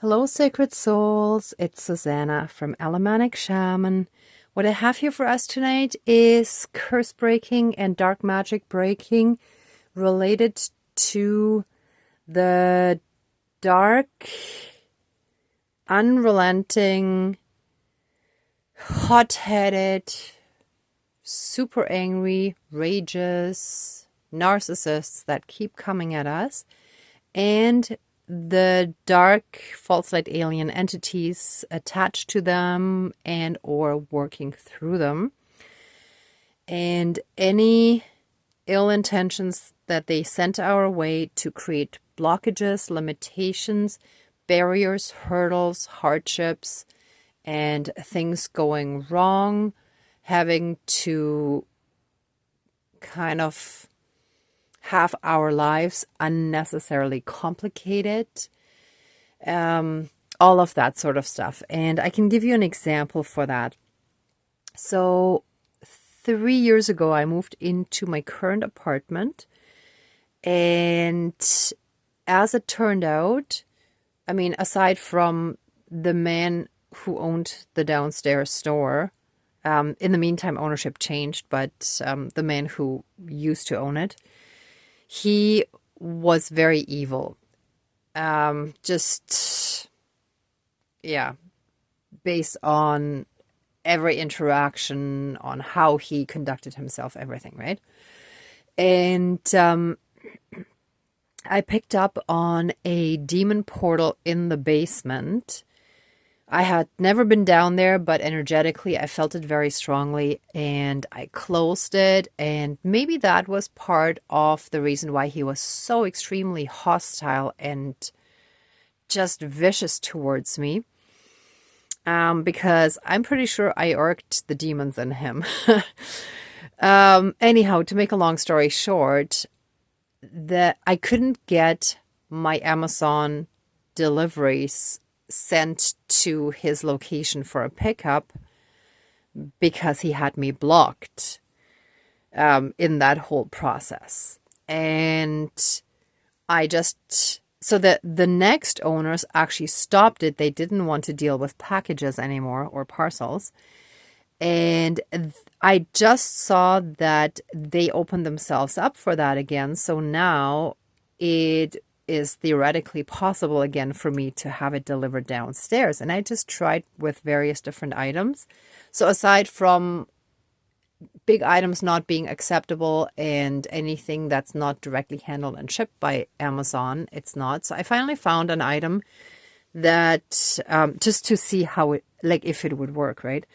Hello, sacred souls. It's Susanna from Alamanic Shaman. What I have here for us tonight is curse breaking and dark magic breaking related to the dark, unrelenting, hot-headed, super angry, rages, narcissists that keep coming at us, and the dark false light alien entities attached to them and or working through them, and any ill intentions that they sent our way to create blockages, limitations, barriers, hurdles, hardships, and things going wrong, having to kind of have our lives unnecessarily complicated, all of that sort of stuff. And I can give you an example for that. So 3 years ago, I moved into my current apartment, and as it turned out, I mean, aside from the man who owned the downstairs store, in the meantime, ownership changed, but the man who used to own it, he was very evil. Based on every interaction, on how he conducted himself, everything, right? And I picked up on a demon portal in the basement. I had never been down there, but energetically I felt it very strongly, and I closed it. And maybe that was part of the reason why he was so extremely hostile and just vicious towards me. Because I'm pretty sure I irked the demons in him. Anyhow, to make a long story short, I couldn't get my Amazon deliveries sent to his location for a pickup because he had me blocked in that whole process. And so the next owners actually stopped it. They didn't want to deal with packages anymore or parcels. And I just saw that they opened themselves up for that again. So now it is theoretically possible again for me to have it delivered downstairs. And I just tried with various different items. So aside from big items not being acceptable and anything that's not directly handled and shipped by Amazon, it's not. So I finally found an item that, just to see how it, like if it would work, right?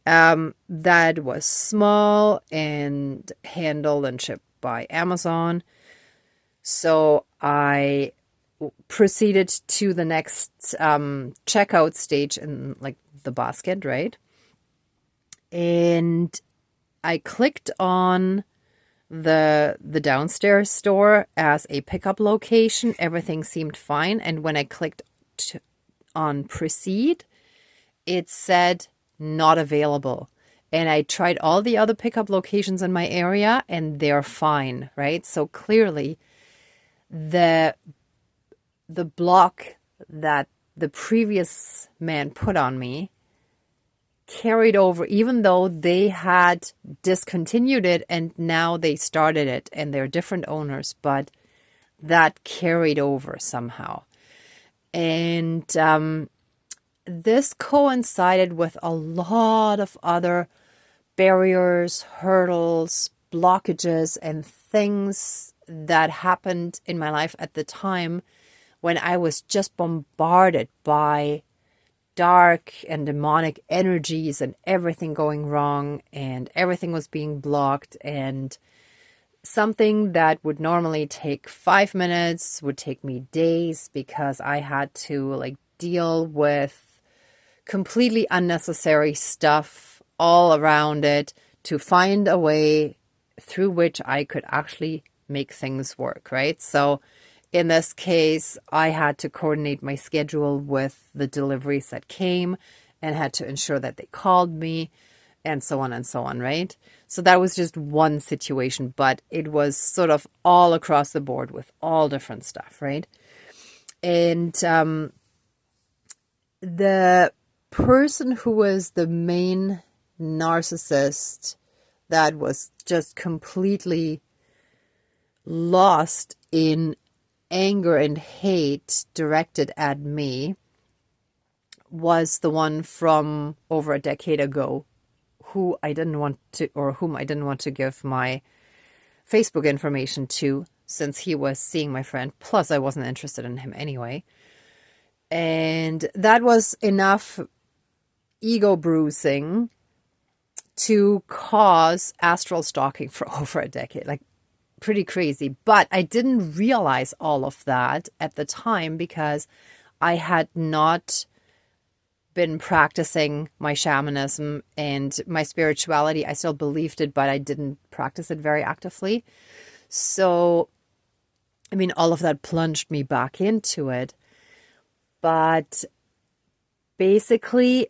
That was small and handled and shipped by Amazon. So I proceeded to the next checkout stage in like the basket, right? And I clicked on the downstairs store as a pickup location. Everything seemed fine. And when I clicked on proceed, it said not available. And I tried all the other pickup locations in my area and they're fine, right? So clearly the block that the previous man put on me carried over, even though they had discontinued it and now they started it and they're different owners, but that carried over somehow. And this coincided with a lot of other barriers, hurdles, blockages, and things that happened in my life at the time when I was just bombarded by dark and demonic energies and everything going wrong and everything was being blocked, and something that would normally take 5 minutes would take me days because I had to like deal with completely unnecessary stuff all around it to find a way through which I could actually make things work, right? So in this case, I had to coordinate my schedule with the deliveries that came and had to ensure that they called me and so on, right? So that was just one situation, but it was sort of all across the board with all different stuff, right? And the person who was the main narcissist that was just completely lost in anger and hate directed at me was the one from over a decade ago whom I didn't want to give my Facebook information to, since he was seeing my friend. Plus, I wasn't interested in him anyway. And that was enough ego bruising to cause astral stalking for over a decade. Like, pretty crazy. But I didn't realize all of that at the time because I had not been practicing my shamanism and my spirituality. I still believed it, but I didn't practice it very actively. So, I mean, all of that plunged me back into it. But basically,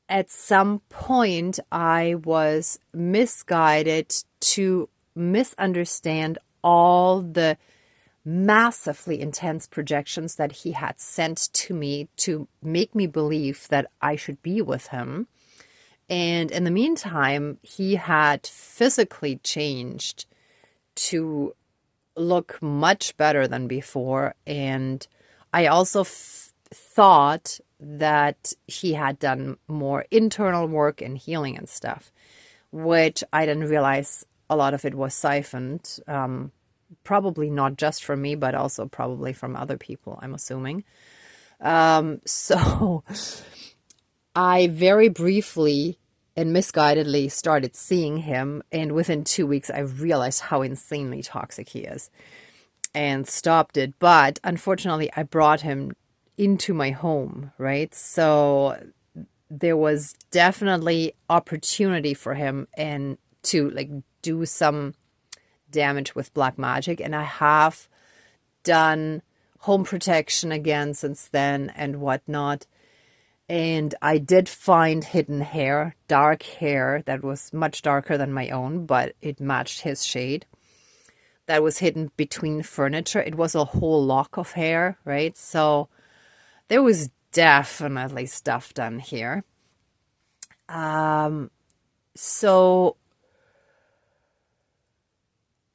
at some point, I was misguided to misunderstand all the massively intense projections that he had sent to me to make me believe that I should be with him. And in the meantime, he had physically changed to look much better than before. And I also thought that he had done more internal work and healing and stuff, which I didn't realize a lot of it was siphoned, probably not just from me, but also probably from other people, I'm assuming. So I very briefly and misguidedly started seeing him, and within 2 weeks, I realized how insanely toxic he is and stopped it. But unfortunately, I brought him into my home, right? So there was definitely opportunity for him and to like do some damage with black magic. And I have done home protection again since then and whatnot. And I did find hidden hair, dark hair that was much darker than my own, but it matched his shade. That was hidden between furniture. It was a whole lock of hair, right? So there was definitely stuff done here. So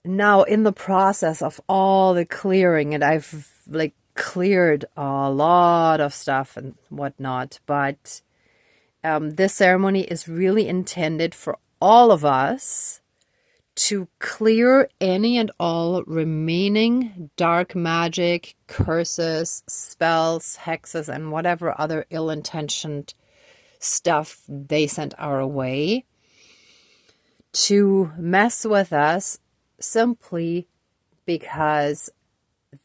now in the process of all the clearing, and I've like cleared a lot of stuff and whatnot, but this ceremony is really intended for all of us to clear any and all remaining dark magic, curses, spells, hexes, and whatever other ill-intentioned stuff they sent our way to mess with us simply because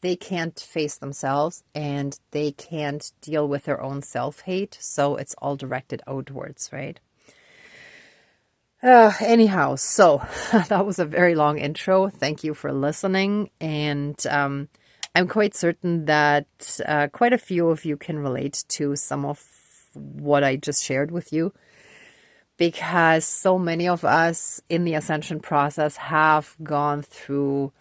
they can't face themselves and they can't deal with their own self-hate. So it's all directed outwards, right? Anyhow, so that was a very long intro. Thank you for listening. And I'm quite certain that quite a few of you can relate to some of what I just shared with you, because so many of us in the ascension process have gone through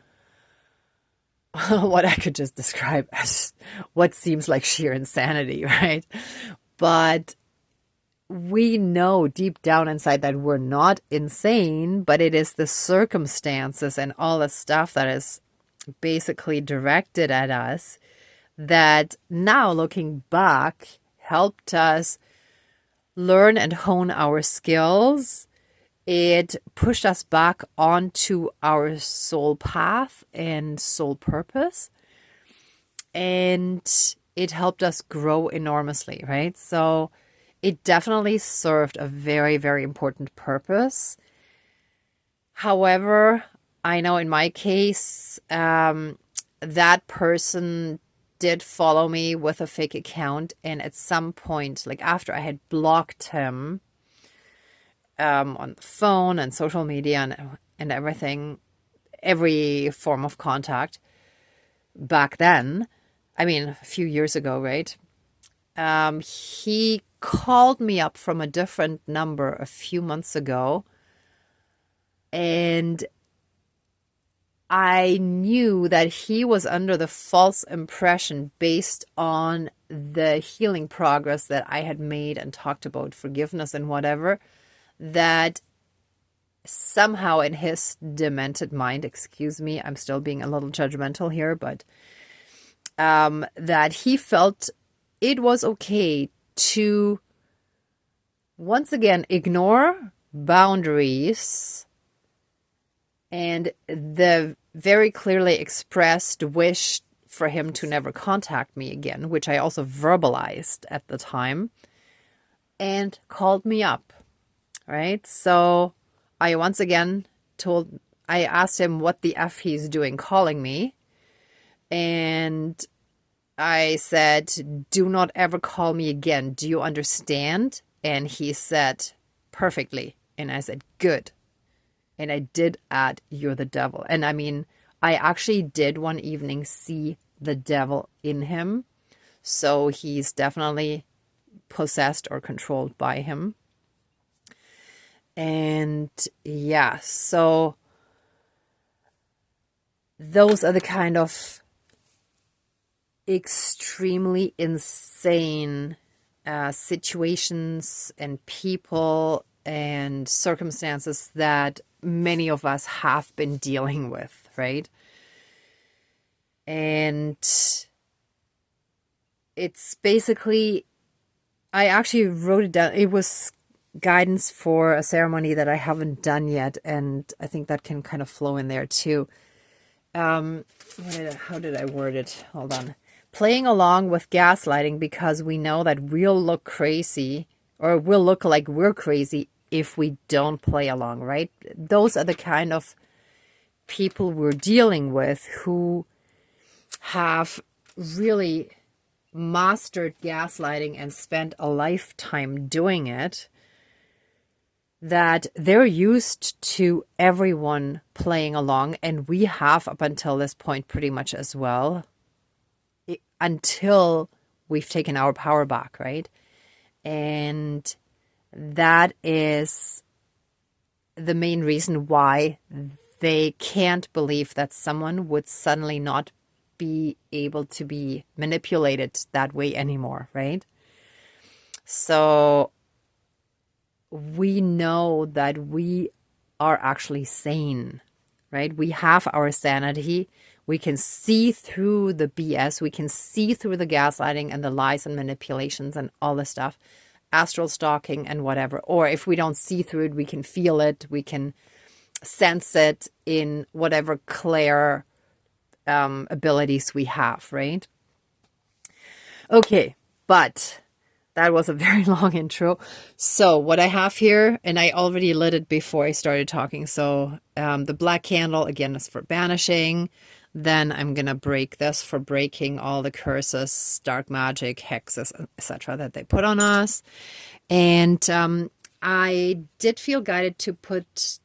what I could just describe as what seems like sheer insanity, right? But we know deep down inside that we're not insane, but it is the circumstances and all the stuff that is basically directed at us that now, looking back, helped us learn and hone our skills. It pushed us back onto our soul path and soul purpose. And it helped us grow enormously, right? So it definitely served a very, very important purpose. However, I know in my case, that person did follow me with a fake account. And at some point, like after I had blocked him on the phone and social media and everything, every form of contact back then, I mean, a few years ago, right? He called me up from a different number a few months ago, and I knew that he was under the false impression based on the healing progress that I had made and talked about forgiveness and whatever, that somehow in his demented mind, excuse me, I'm still being a little judgmental here, but that he felt it was okay to once again ignore boundaries and the very clearly expressed wish for him to never contact me again, which I also verbalized at the time, and called me up, right? So I once again I asked him what the F he's doing calling me. And I said, do not ever call me again. Do you understand? And he said, perfectly. And I said, good. And I did add, you're the devil. And I mean, I actually did one evening see the devil in him. So he's definitely possessed or controlled by him. And yeah, so those are the kind of extremely insane situations and people and circumstances that many of us have been dealing with, right? And it's basically, I actually wrote it down. It was guidance for a ceremony that I haven't done yet, and I think that can kind of flow in there too. How did I word it? Hold on. Playing along with gaslighting because we know that we'll look crazy, or we'll look like we're crazy if we don't play along, right? Those are the kind of people we're dealing with who have really mastered gaslighting and spent a lifetime doing it, that they're used to everyone playing along, and we have up until this point pretty much as well, until we've taken our power back, right? And that is the main reason why they can't believe that someone would suddenly not be able to be manipulated that way anymore, right? So we know that we are actually sane, right? We have our sanity. We can see through the BS. We can see through the gaslighting and the lies and manipulations and all the stuff, astral stalking and whatever. Or if we don't see through it, we can feel it. We can sense it in whatever clear abilities we have, right? Okay, but that was a very long intro. So what I have here, and I already lit it before I started talking. So the black candle, again, is for banishing. Then I'm going to break this for breaking all the curses, dark magic, hexes, etc. that they put on us. And I did feel guided to put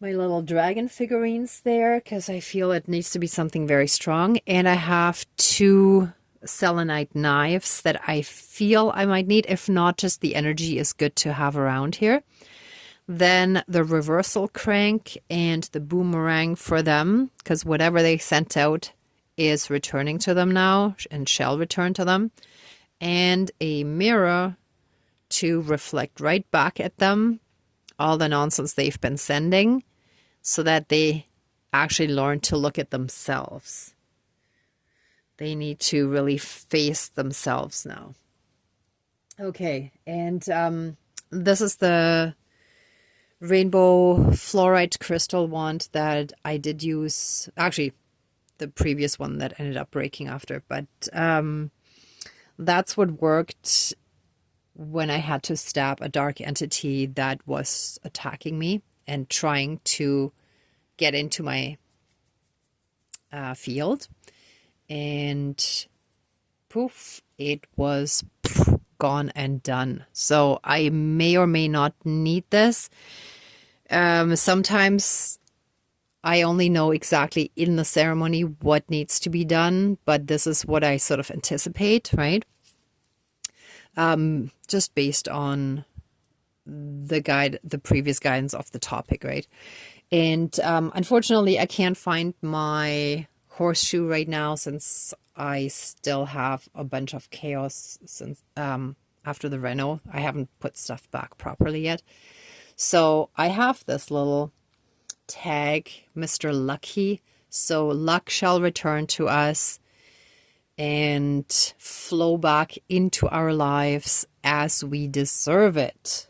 my little dragon figurines there because I feel it needs to be something very strong. And I have 2 selenite knives that I feel I might need. If not, just the energy is good to have around here. Then the reversal crank and the boomerang for them, because whatever they sent out is returning to them now and shall return to them. And a mirror to reflect right back at them all the nonsense they've been sending, so that they actually learn to look at themselves. They need to really face themselves now. Okay, and this is the rainbow fluorite crystal wand that I did use. Actually, the previous one that ended up breaking after, but that's what worked when I had to stab a dark entity that was attacking me and trying to get into my field. And poof, it was gone and done. So I may or may not need this. Sometimes I only know exactly in the ceremony what needs to be done, but this is what I sort of anticipate, right? Just based on the previous guidance of the topic, right? And unfortunately, I can't find my horseshoe right now since I still have a bunch of chaos since after the reno. I haven't put stuff back properly yet. So I have this little tag, Mr. Lucky. So luck shall return to us and flow back into our lives as we deserve it.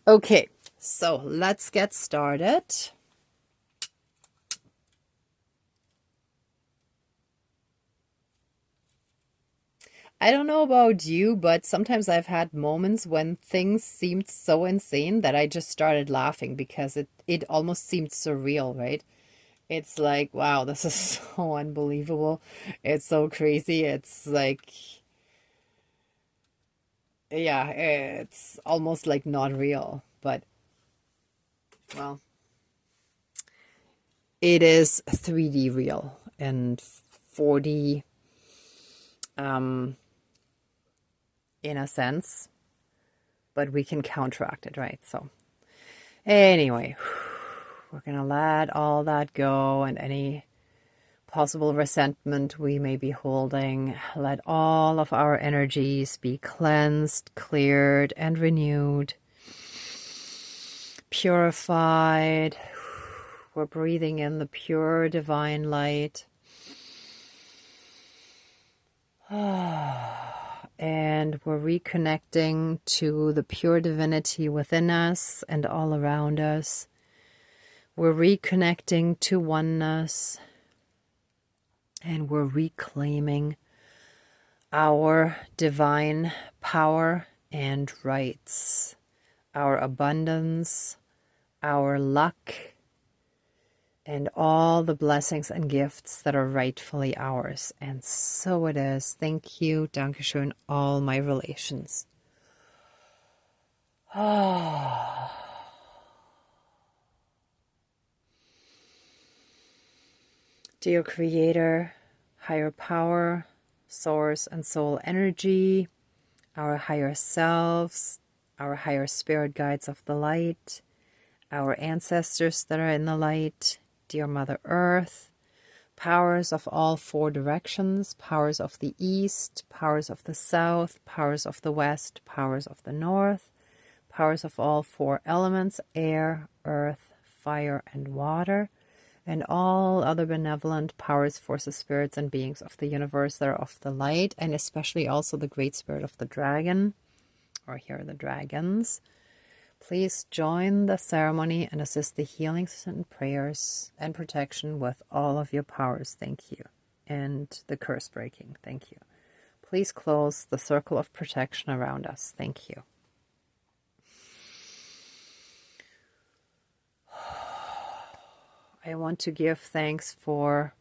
Okay, so let's get started. I don't know about you, but sometimes I've had moments when things seemed so insane that I just started laughing because it almost seemed surreal, right? It's like, wow, this is so unbelievable. It's so crazy. It's like, yeah, it's almost like not real, but well, it is 3D real and 4D in a sense, but we can counteract it, right? So anyway, we're going to let all that go and any possible resentment we may be holding. Let all of our energies be cleansed, cleared, and renewed, purified. We're breathing in the pure divine light. And we're reconnecting to the pure divinity within us and all around us. We're reconnecting to oneness. And we're reclaiming our divine power and rights, our abundance, our luck, and all the blessings and gifts that are rightfully ours. And so it is. Thank you, Dankeschön, all my relations. Dear Creator, higher power, source and soul energy, our higher selves, our higher spirit guides of the light, our ancestors that are in the light, dear Mother Earth, powers of all four directions, powers of the east, powers of the south, powers of the west, powers of the north, powers of all four elements, air, earth, fire, and water, and all other benevolent powers, forces, spirits, and beings of the universe that are of the light, and especially also the great spirit of the dragon, or here are the dragons. Please join the ceremony and assist the healings and prayers and protection with all of your powers. Thank you. And the curse breaking. Thank you. Please close the circle of protection around us. Thank you. I want to give thanks for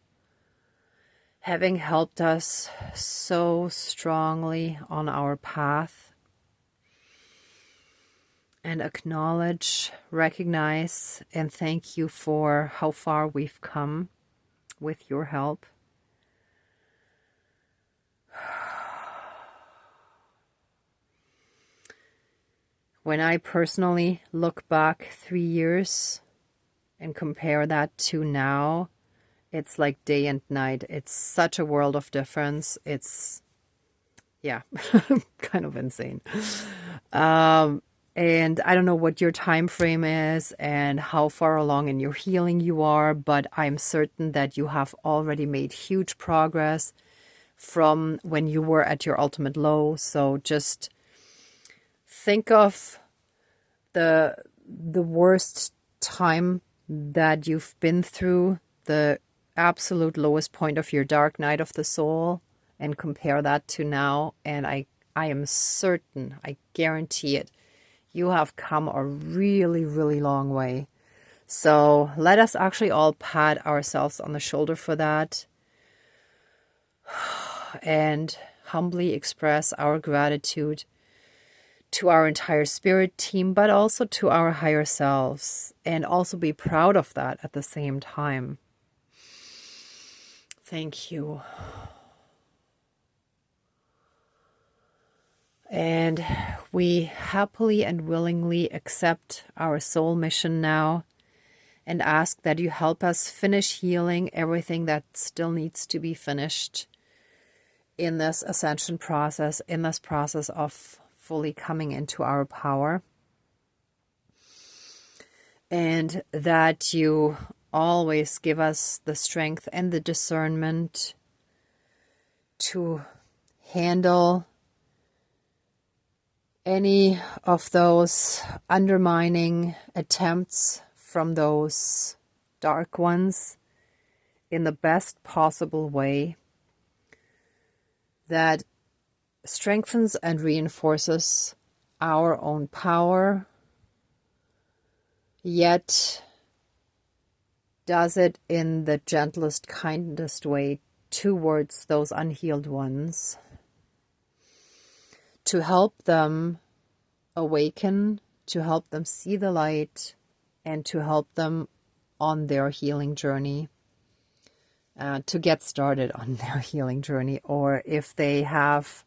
having helped us so strongly on our path. And acknowledge, recognize, and thank you for how far we've come with your help. When I personally look back 3 years and compare that to now, it's like day and night. It's such a world of difference. It's, yeah, kind of insane. And I don't know what your time frame is and how far along in your healing you are, but I'm certain that you have already made huge progress from when you were at your ultimate low. So just think of the worst time that you've been through, the absolute lowest point of your dark night of the soul, and compare that to now. And I am certain, I guarantee it, you have come a really, really long way. So let us actually all pat ourselves on the shoulder for that and humbly express our gratitude to our entire spirit team, but also to our higher selves, and also be proud of that at the same time. Thank you. And we happily and willingly accept our soul mission now and ask that you help us finish healing everything that still needs to be finished in this ascension process, in this process of fully coming into our power. And that you always give us the strength and the discernment to handle any of those undermining attempts from those dark ones in the best possible way that strengthens and reinforces our own power, yet does it in the gentlest, kindest way towards those unhealed ones, to help them awaken, to help them see the light, and to help them on their healing journey, to get started on their healing journey, or if they have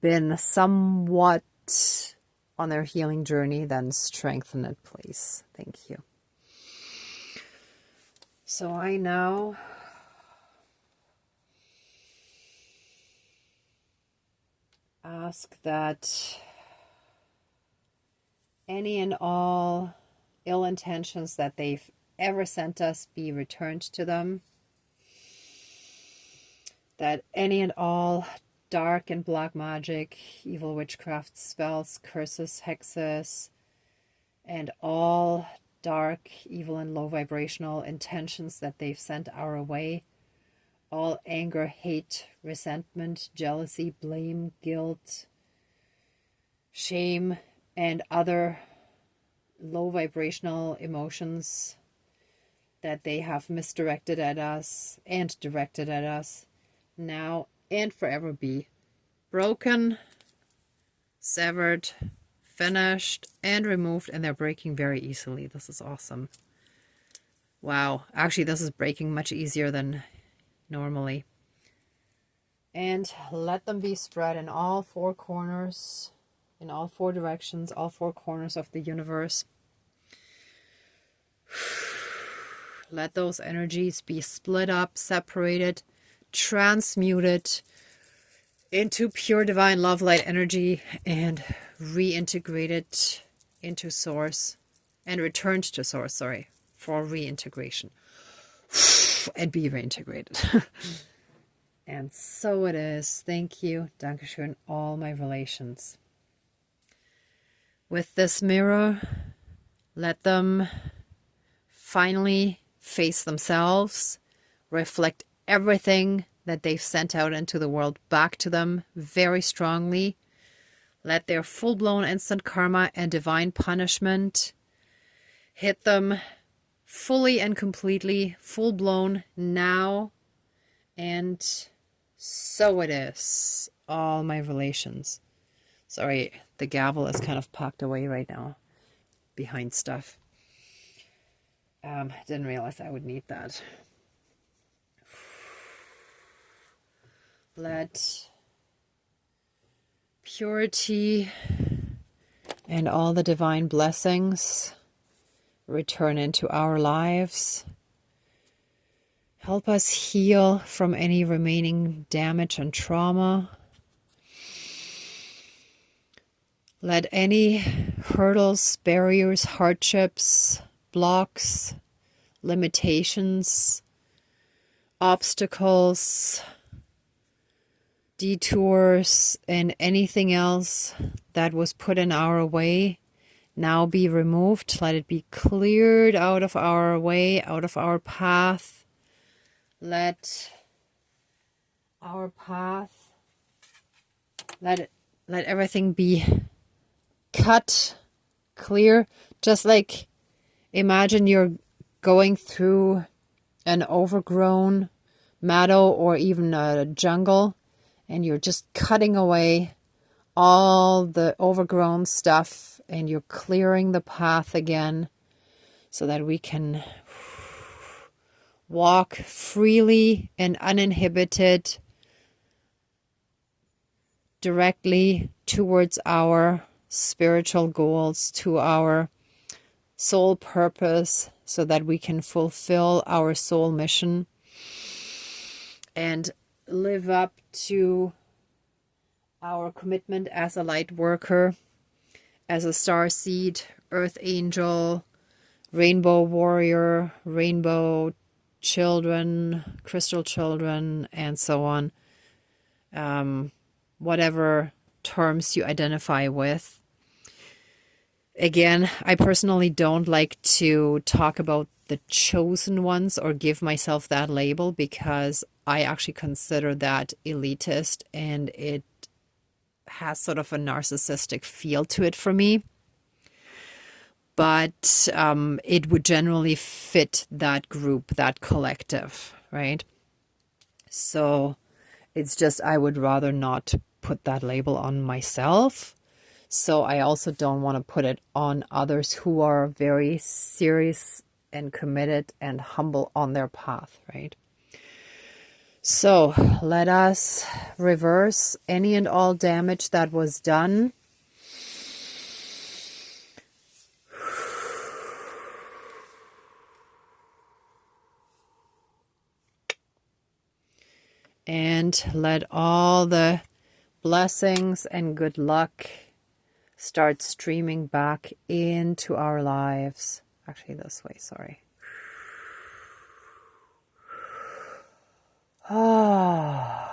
been somewhat on their healing journey, then strengthen it, please. Thank you. So I now ask that any and all ill intentions that they've ever sent us be returned to them. That any and all dark and black magic, evil witchcraft spells, curses, hexes, and all dark, evil, and low vibrational intentions that they've sent our way, all anger, hate, resentment, jealousy, blame, guilt, shame, and other low vibrational emotions that they have misdirected at us and directed at us, now and forever be broken, severed, finished, and removed, and they're breaking very easily. This is awesome. Wow. Actually, this is breaking much easier than normally. And let them be spread in all four corners, in all four directions, all four corners of the universe. Let those energies be split up, separated, transmuted into pure divine love light energy and reintegrated into source and returned to source, for reintegration and be reintegrated. And so it is. Thank you. Dankeschön, all my relations. With this mirror, let them finally face themselves, reflect everything that they've sent out into the world back to them very strongly. Let their full-blown instant karma and divine punishment hit them fully and completely, full-blown now. And so it is. All my relations. Sorry, the gavel is kind of packed away right now behind stuff. Didn't realize I would need that. Let purity and all the divine blessings return into our lives. Help us heal from any remaining damage and trauma. Let any hurdles, barriers, hardships, blocks, limitations, obstacles, detours, and anything else that was put in our way now be removed. Let it be cleared out of our way, out of our path. Let our path, let everything be cut, clear, just like imagine you're going through an overgrown meadow or even a jungle, and you're just cutting away all the overgrown stuff, and you're clearing the path again so that we can walk freely and uninhibited directly towards our spiritual goals, to our soul purpose so that we can fulfill our soul mission and live up to our commitment as a light worker, as a star seed, earth angel, rainbow warrior, rainbow children, crystal children, and so on. Whatever terms you identify with. Again, I personally don't like to talk about the chosen ones or give myself that label because I actually consider that elitist and it has sort of a narcissistic feel to it for me. But it would generally fit that group, that collective, right? So it's just I would rather not put that label on myself. So I also don't want to put it on others who are very serious and committed and humble on their path, right? So let us reverse any and all damage that was done. And let all the blessings and good luck start streaming back into our lives. Actually, this way, sorry. Ah.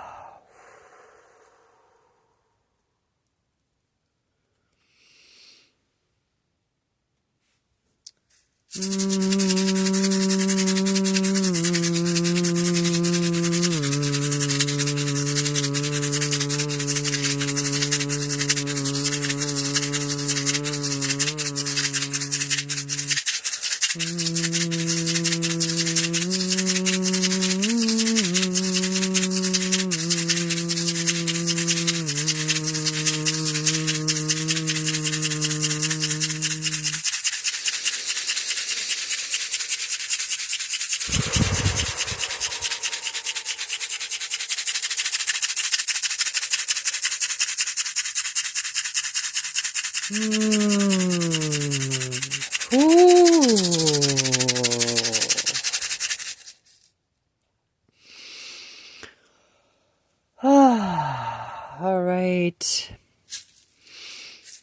All right,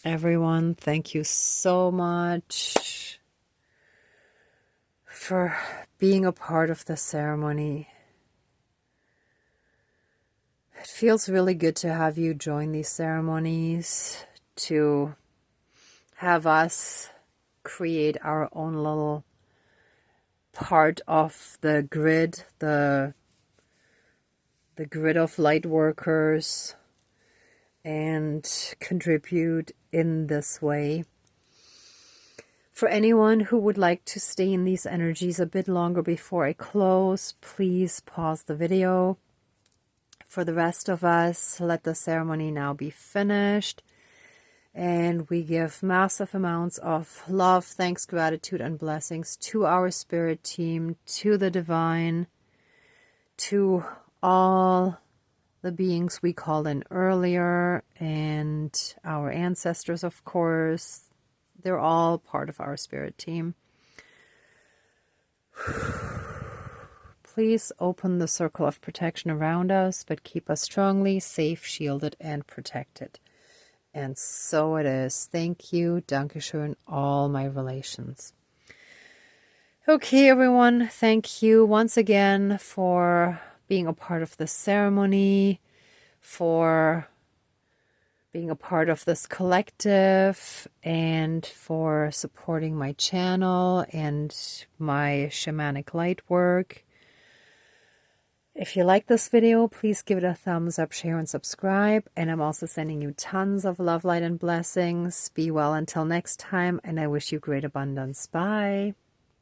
everyone, thank you so much for being a part of the ceremony. It feels really good to have you join these ceremonies, to have us create our own little part of the grid, the grid of light workers, and contribute in this way. For anyone who would like to stay in these energies a bit longer before I close, please pause the video. For the rest of us, let the ceremony now be finished. And we give massive amounts of love, thanks, gratitude, and blessings to our spirit team, to the divine, to all the beings we called in earlier, and our ancestors, of course. They're all part of our spirit team. Please open the circle of protection around us, but keep us strongly, safe, shielded, and protected. And so it is. Thank you. Dankeschön, all my relations. Okay, everyone. Thank you once again for being a part of the ceremony, for being a part of this collective, and for supporting my channel and my shamanic light work. If you like this video, please give it a thumbs up, share, and subscribe. And I'm also sending you tons of love, light, and blessings. Be well until next time, and I wish you great abundance. Bye.